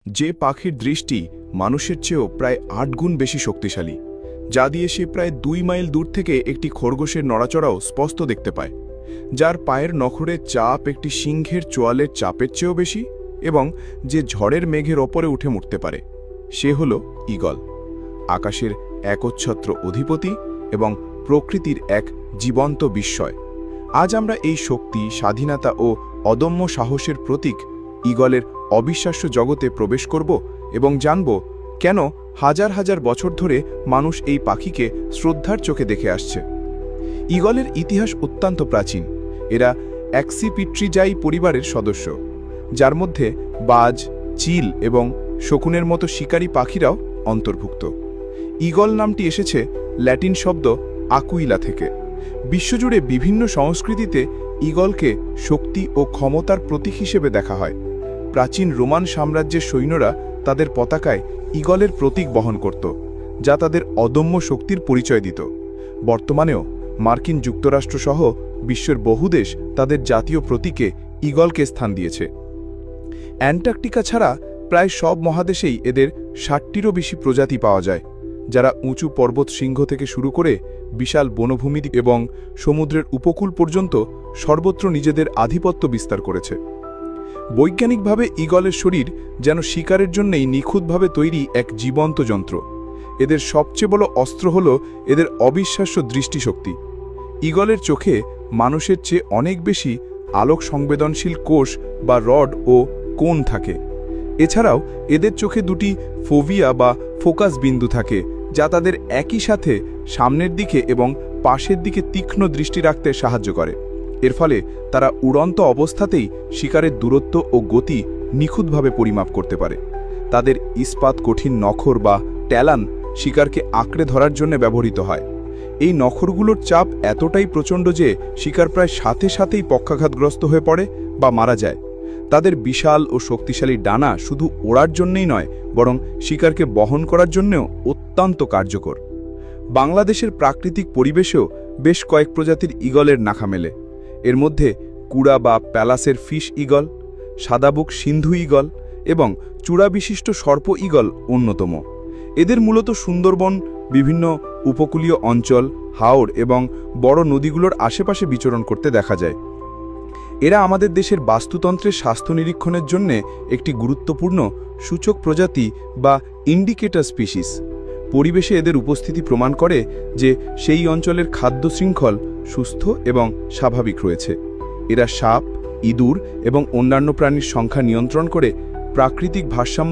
যে পাখির দৃষ্টি মানুষের চেয়েও প্রায় ৮ গুণ বেশি শক্তিশালী, যা দিয়ে সে প্রায় ২ মাইল দূর থেকে একটি খরগোশের নড়াচড়াও স্পষ্ট দেখতে পায়, যার পায়ের নখরের চাপ একটি সিংহের চোয়ালের চাপের চেয়েও বেশি, এবং যে ঝড়ের মেঘের ওপরে উঠে উঠতে পারে, সে হল ঈগল, আকাশের একচ্ছত্র অধিপতি এবং প্রকৃতির এক জীবন্ত বিস্ময়। আজ আমরা এই শক্তি, স্বাধীনতা ও অদম্য সাহসের প্রতীক ঈগলের অবিশ্বাস্য জগতে প্রবেশ করব এবং জানব কেন হাজার হাজার বছর ধরে মানুষ এই পাখিকে শ্রদ্ধার চোখে দেখে আসছে। ঈগলের ইতিহাস অত্যন্ত প্রাচীন। এরা অ্যাক্সিপিট্রিজাই পরিবারের সদস্য, যার মধ্যে বাজ, চিল এবং শকুনের মতো শিকারী পাখিরাও অন্তর্ভুক্ত। ঈগল নামটি এসেছে ল্যাটিন শব্দ আকুইলা থেকে। বিশ্বজুড়ে বিভিন্ন সংস্কৃতিতে ঈগলকে শক্তি ও ক্ষমতার প্রতীক হিসেবে দেখা হয়। প্রাচীন রোমান সাম্রাজ্যের সৈন্যরা তাদের পতাকায় ঈগলের প্রতীক বহন করত, যা তাদের অদম্য শক্তির পরিচয় দিত। বর্তমানেও মার্কিন যুক্তরাষ্ট্রসহ বিশ্বের বহু দেশ তাদের জাতীয় প্রতীকে ঈগলকে স্থান দিয়েছে। অ্যান্টার্কটিকা ছাড়া প্রায় সব মহাদেশেই এদের ৬০টিরও বেশি প্রজাতি পাওয়া যায়, যারা উঁচু পর্বত শৃঙ্গ থেকে শুরু করে বিশাল বনভূমি এবং সমুদ্রের উপকূল পর্যন্ত সর্বত্র নিজেদের আধিপত্য বিস্তার করেছে। বৈজ্ঞানিকভাবে ঈগলের শরীর যেন শিকারের জন্যই নিখুঁতভাবে তৈরি এক জীবন্ত যন্ত্র। এদের সবচেয়ে বড় অস্ত্র হল এদের অবিশ্বাস্য দৃষ্টিশক্তি। ঈগলের চোখে মানুষের চেয়ে অনেক বেশি আলোক সংবেদনশীল কোষ বা রড ও কোণ থাকে। এছাড়াও এদের চোখে দুটি ফোভিয়া বা ফোকাস বিন্দু থাকে, যা তাদের একই সাথে সামনের দিকে এবং পাশের দিকে তীক্ষ্ণ দৃষ্টি রাখতে সাহায্য করে। এর ফলে তারা উড়ন্ত অবস্থাতেই শিকারের দূরত্ব ও গতি নিখুঁতভাবে পরিমাপ করতে পারে। তাদের ইস্পাত কঠিন নখর বা ট্যালান শিকারকে আঁকড়ে ধরার জন্য ব্যবহৃত হয়। এই নখরগুলোর চাপ এতটাই প্রচণ্ড যে শিকার প্রায় সাথে সাথেই পক্ষাঘাতগ্রস্ত হয়ে পড়ে বা মারা যায়। তাদের বিশাল ও শক্তিশালী ডানা শুধু ওড়ার জন্যই নয়, বরং শিকারকে বহন করার জন্যও অত্যন্ত কার্যকর। বাংলাদেশের প্রাকৃতিক পরিবেশেও বেশ কয়েক প্রজাতির ঈগলের নাখা মেলে। এর মধ্যে কুড়া বা প্যালাসের ফিশ ঈগল, সাদাবুক সিন্ধু ঈগল এবং চূড়া বিশিষ্ট সর্প ঈগল অন্যতম। এদের মূলত সুন্দরবন, বিভিন্ন উপকূলীয় অঞ্চল, হাওর এবং বড় নদীগুলোর আশেপাশে বিচরণ করতে দেখা যায়। এরা আমাদের দেশের বাস্তুতন্ত্রের স্বাস্থ্য নিরীক্ষণের জন্য একটি গুরুত্বপূর্ণ সূচক প্রজাতি বা ইন্ডিকেটর স্পিসিস। পরিবেশে এদের উপস্থিতি প্রমাণ করে যে সেই অঞ্চলের খাদ্য শৃঙ্খল সুস্থ এবং স্বাভাবিক রয়েছে। এরা সাপ, ইঁদুর এবং অন্যান্য প্রাণীর সংখ্যা নিয়ন্ত্রণ করে প্রাকৃতিক ভারসাম্য